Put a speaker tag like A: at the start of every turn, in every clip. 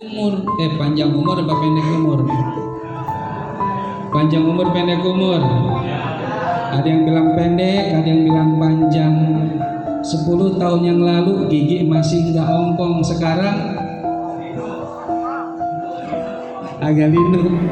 A: Panjang umur apa pendek umur? Panjang umur pendek umur. Ada yang bilang pendek, ada yang bilang panjang. 10 tahun yang lalu gigi masih nggak ongkong, sekarang agak linu.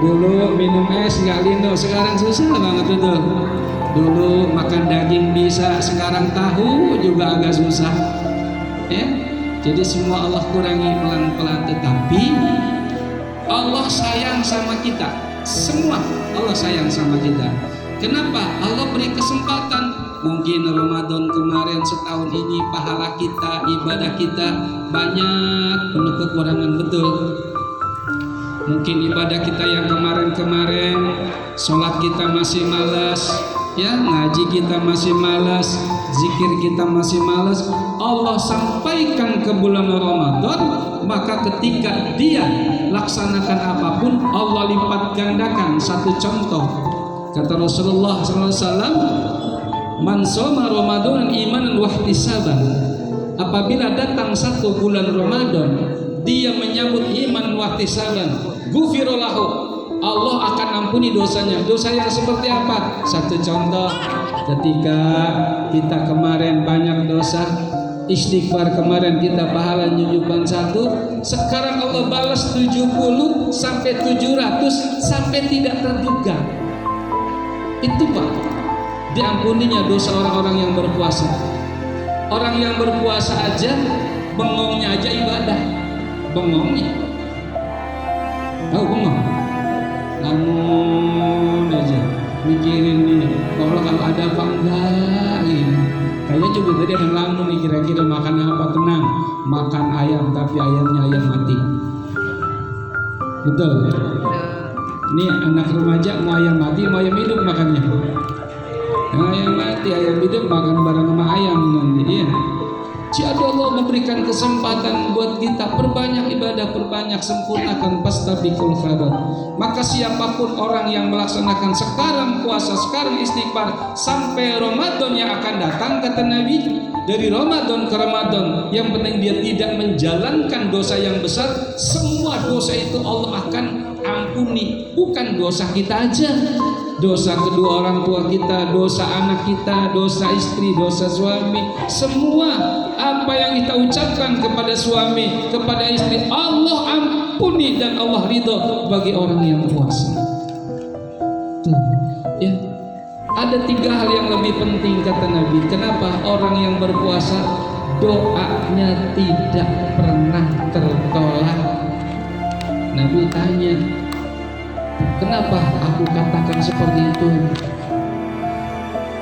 A: Dulu minum es nggak linu, sekarang susah banget betul. Dulu makan daging bisa, sekarang tahu juga agak susah. Ya, jadi semua Allah kurangi pelan-pelan, tetapi Allah sayang sama kita. Semua Allah sayang sama kita. Kenapa? Allah beri kesempatan. Mungkin Ramadan kemarin setahun ini pahala kita, ibadah kita banyak penuh kekurangan, betul. Mungkin ibadah kita yang kemarin-kemarin, sholat kita masih malas, ya, ngaji kita masih malas, zikir kita masih malas. Allah sampaikan ke bulan Ramadan, maka ketika dia laksanakan apapun, Allah lipat gandakan. Satu contoh, kata Rasulullah SAW, man shoma Ramadan imanan wa ihtisaban. Apabila datang satu bulan Ramadan, dia menyambut iman wa ihtisaban, ghufira lahu, Allah akan ampuni dosanya. Dosa yang seperti apa? Satu contoh, ketika kita kemarin banyak dosa, istighfar kemarin kita pahala nyujuban 1, sekarang Allah balas 70 sampai 700 sampai tidak terduga. Itu Pak, diampuninya dosa orang-orang yang berpuasa. Orang yang berpuasa aja, bengongnya aja ibadah. Bengongnya, tahu bengong? Namun aja mikirin nih, kalau ada apa enggak ini. Kayaknya juga tadi ada yang lamun nih, kira-kira makan apa. Tenang, makan ayam tapi ayamnya ayam mati. Betul? Ini anak remaja mau ayam mati, mau ayam hidup makannya. Ayam mati, ayam hidup makan bareng sama ayam nanti, ya. Jadi Allah memberikan kesempatan buat kita, perbanyak ibadah, perbanyak, sempurnakan, fastabiqul khairat. Maka siapapun orang yang melaksanakan sekarang puasa, sekarang istighfar, sampai Ramadan yang akan datang, kata Nabi, dari Ramadan ke Ramadan, yang penting dia tidak menjalankan dosa yang besar, semua dosa itu Allah akan ampuni. Bukan dosa kita aja, dosa kedua orang tua kita, dosa anak kita, dosa istri, dosa suami, semua apa yang kita ucapkan kepada suami, kepada istri, Allah ampuni dan Allah ridho bagi orang yang puasa. Tuh, ya. Ada 3 hal yang lebih penting kata Nabi. Kenapa orang yang berpuasa doanya tidak pernah tertolak? Nabi tanya, kenapa aku katakan seperti itu?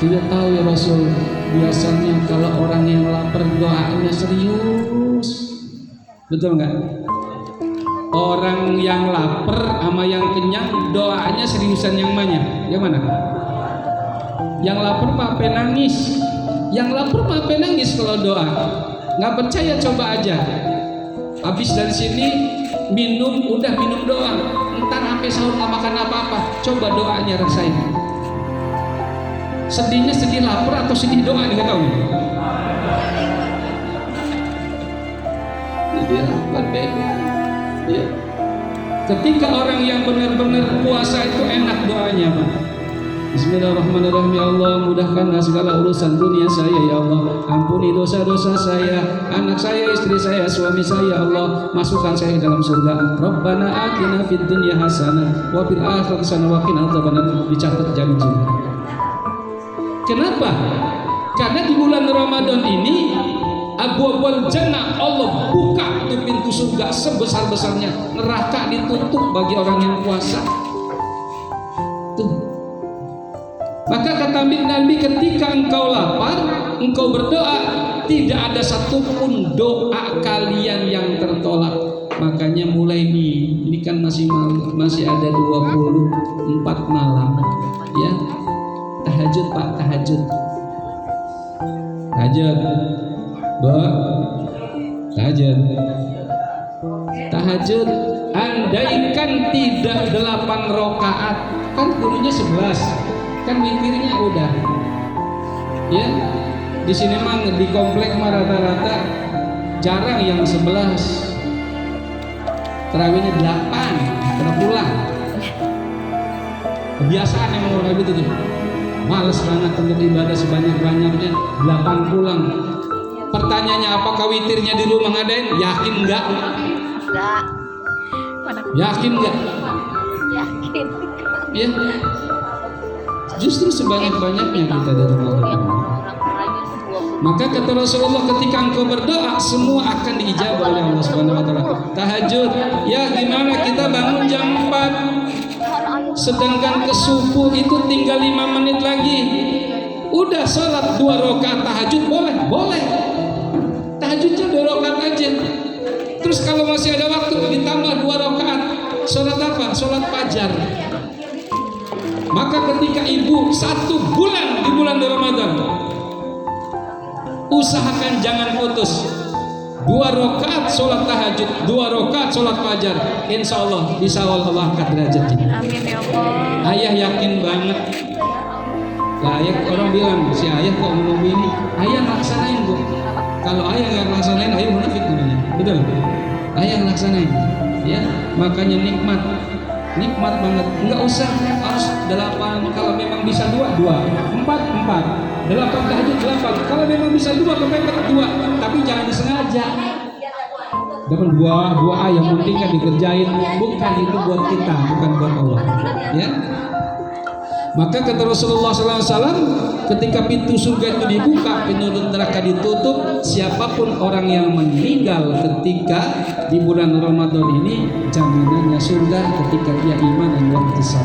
A: Tidak tahu ya Rasul. Biasanya kalau orang yang lapar doanya serius, betul nggak? Orang yang lapar sama yang kenyang doanya seriusan yang mana? Yang mana? Yang lapar mah penangis. Yang lapar mah penangis kalau doa. Nggak percaya coba aja. Habis dari sini minum, udah minum doang. Ntar sampai sahur nggak makan apa-apa. Coba doanya rasain. Sedihnya sedih lapar atau sedih doa, nggak tahu. Jadi lapar beda. Ya. Ketika orang yang benar-benar puasa itu enak doanya, Pak. Bismillahirrahmanirrahim. Ya Allah, mudahkanlah segala urusan dunia saya, ya Allah. Ampuni dosa-dosa saya, anak saya, istri saya, suami saya, ya Allah. Masukkan saya dalam surga. Rabbana atina fid dunya hasanah wa fil akhirati hasanah wa qina adzabannar. Dicatat janji. Kenapa? Karena di bulan Ramadan ini abwabul jannah, Allah buka tuh pintu surga sebesar-besarnya, neraka ditutup bagi orang yang puasa. Tuh. Maka kata Nabi, ketika engkau lapar, engkau berdoa, tidak ada satupun doa kalian yang tertolak. Makanya mulai nih, ini kan masih ada 24 malam, ya. Tahajud Pak, tahajud, tahajud. Andaikan tidak 8 rakaat, kan gurunya 11, kan witirnya udah, ya. Di sini mah di komplek mah rata-rata jarang yang 11. Terawihnya 8, pada pulang. Kebiasaan emang orang itu tuh. Males banget untuk ibadah sebanyak-banyaknya, 8 pulang. Pertanyaannya, apakah witirnya di rumah ngadain? Yakin enggak?
B: Enggak.
A: Yakin enggak?
B: Yakin.
A: Ya. Justru sebanyak-banyaknya kita di rumah. Maka kata Rasulullah, ketika engkau berdoa, semua akan diijabah oleh Allah Subhanahu wa taala. Tahajud, ya gimana kita bangun jam 4, sedangkan ke subuh itu tinggal 5 menit lagi. Udah sholat 2 rakaat tahajud boleh? Boleh. Tahajudnya 2 rakaat aja. Terus kalau masih ada waktu ditambah 2 rakaat. Sholat apa? Sholat fajar. Maka ketika ibu 1 bulan di bulan Ramadan, usahakan jangan putus. 2 rakaat sholat tahajud, 2 rakaat sholat fajar. Insya Allah bisa Allah angkat derajatnya.
B: Amin ya Allah.
A: Ayah yakin banget. Lah ayah, orang bilang si ayah kok ngomong ini. Ayah laksanain bu. Kalau ayah nggak laksanain, ayah munafik namanya. Betul? Ayah laksanain. Ya, makanya nikmat banget. Nggak usah harus 8. Kalau memang bisa 2, 4, 8 tahajud 8. Kalau memang bisa 2, kepepet 2. Tapi jangan disengaja. Dapat 2 yang penting kan dikerjain. Bukan itu buat kita, bukan buat Allah. Ya. Maka kata Rasulullah SAW, ketika pintu surga itu dibuka, pintu neraka ditutup, siapapun orang yang meninggal ketika di bulan Ramadan ini, jaminannya surga ketika dia iman dan wahtisab.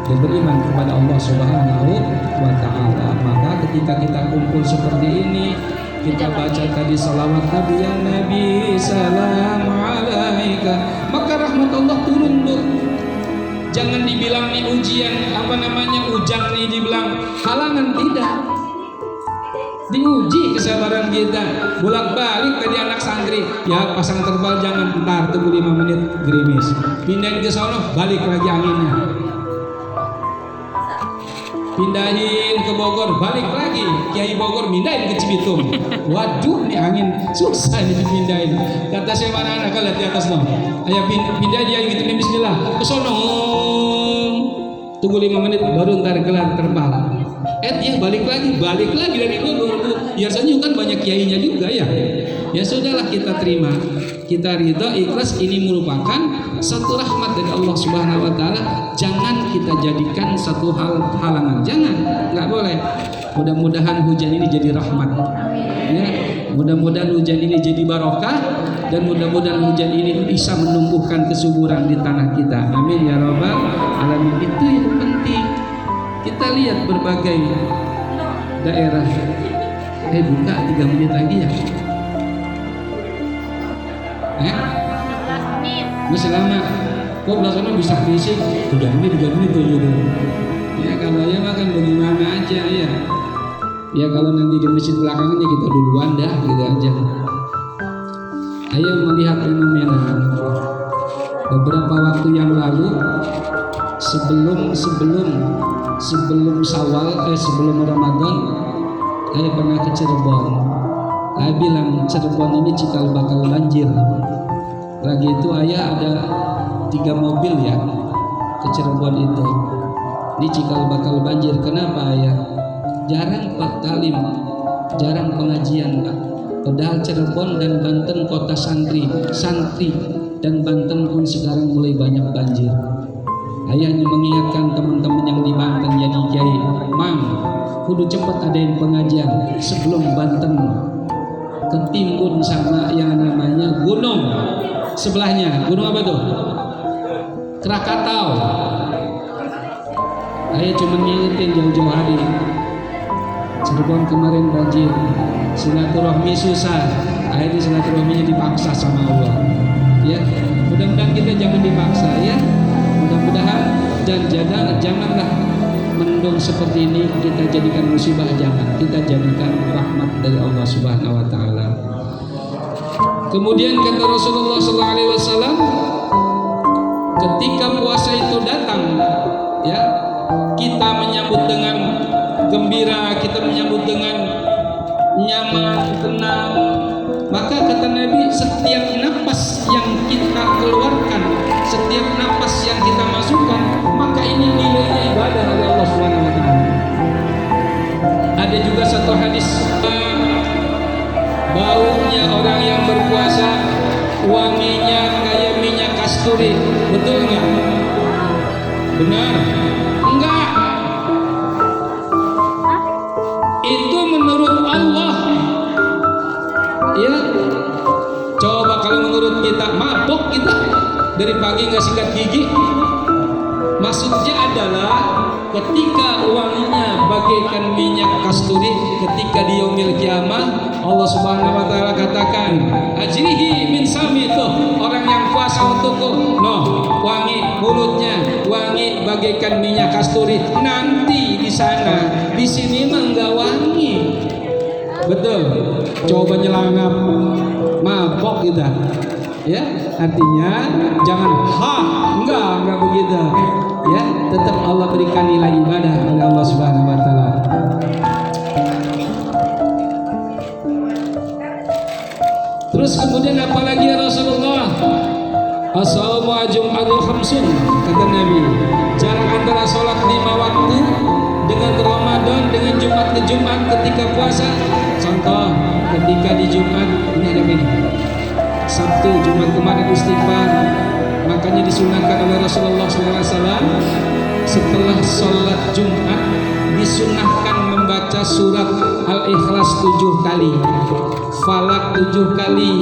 A: Dia beriman kepada Allah Subhanahu wa taala. Maka ketika kita kumpul seperti ini, kita baca tadi salawat Nabi, ya Nabi salam alaika, maka rahmat Allah turun tuh. Jangan dibilang nih ujian, ujian nih dibilang halangan, tidak. Diuji kesabaran kita. Bolak-balik tadi anak santri, ya pasang terbal jangan, bentar tunggu 5 menit gerimis. Pindahin ke sono, balik lagi anginnya. Pindahin ke Bogor, balik lagi. Kiai Bogor pindahin ke Cibitung. Waduh, nih angin susah nih dipindahin. Kata saya, mana anak lihat di atas dong. Ayo pindahin dia gitu, bismillah. Ke sono. Tunggu 5 menit baru ntar gelar terbang. Ya balik lagi dari Bogor. Biasanya kan banyak kiainya juga ya. Ya sudahlah, kita terima, kita ridha, ikhlas. Ini merupakan satu rahmat dari Allah Subhanahu wa taala. Jangan kita jadikan satu halangan, jangan, nggak boleh. Mudah-mudahan hujan ini jadi rahmat. Ya, mudah-mudahan hujan ini jadi barokah, dan mudah-mudahan hujan ini bisa menumbuhkan kesuburan di tanah kita. Amin ya rabbal alamin. Itu yang penting. Kita lihat berbagai daerah. Buka 3 menit lagi ya. Masih lama. Kok belakangnya bisa berisik? 3 menit tuh gitu. Ya kalau ya makan bagaimana aja ya. Ya kalau nanti di masjid belakangnya kita duluan dah, gitu aja. Ayo melihat fenomena. Beberapa waktu yang lalu, sebelum sebelum Ramadan, saya pernah ke Cirebon. Saya bilang Cirebon ini cikal bakal banjir. Lagi itu ayah ada 3 mobil ya ke Cirebon itu. Ini cikal bakal banjir. Kenapa ayah? Jarang Pak Talim, jarang pengajian Pak. Padahal Cirebon dan Banten kota santri dan Banten pun sekarang mulai banyak banjir. Ayahnya mengingatkan teman-teman yang di Banten jadi kiai, Mang, kudu cepat adain pengajian sebelum Banten ketimbun sama yang namanya gunung sebelahnya. Gunung apa tuh? Krakatau. Ayah cuma ngingetin jauh-jauh hari. Cirebon kemarin banjir, silaturahmi susah. Akhirnya silaturahminya dipaksa sama Allah. Ya, mudah-mudahan kita jangan dipaksa ya. Mudah-mudahan dan janganlah mendung seperti ini kita jadikan musibah, jangan. Kita jadikan rahmat dari Allah Subhanahu wa taala. Kemudian kata Rasulullah SAW, ketika puasa itu datang, ya, kita menyambut dengan gembira, kita menyambut dengan nyaman, tenang. Maka kata kata Nabi, setiap napas yang kita keluarkan, setiap napas yang kita masukkan, maka ini nilainya ibadah oleh Allah Subhanahu wa taala. Ada juga satu hadis, baunya orang yang berpuasa wanginya kayak minyak kasturi. Betul nggak? Benar? Enggak. Itu menurut Allah. Ya. Coba kalau menurut kita, mabok kita dari pagi nggak sikat gigi. Maksudnya adalah ketika wanginya bagaikan minyak kasturi, ketika di yaumil kiamah Allah Subhanahu wa taala katakan, ajrihi min sami, itu orang yang puasa untukku, wangi mulutnya wangi bagaikan minyak kasturi. Nanti di sana, di sini mah enggak wangi. Betul. Coba nyelangap, mabok kita. Ya, artinya jangan enggak begitu. Ya, tetap Allah berikan nilai ibadah oleh Allah Subhanahu wa taala. Terus kemudian apalagi ya Rasulullah? As-shawmu jum'atul khamsun, kata Nabi. Jarak antara sholat 5 waktu dengan Ramadan, dengan Jumat ke Jumat ketika puasa. Contoh, ketika di Jumat ini ada ini. Sabtu, Jumat kemarin istighfar. Makanya disunahkan oleh Rasulullah SAW setelah sholat Jumat disunahkan membaca surat Al-Ikhlas 7 kali, Falak 7 kali.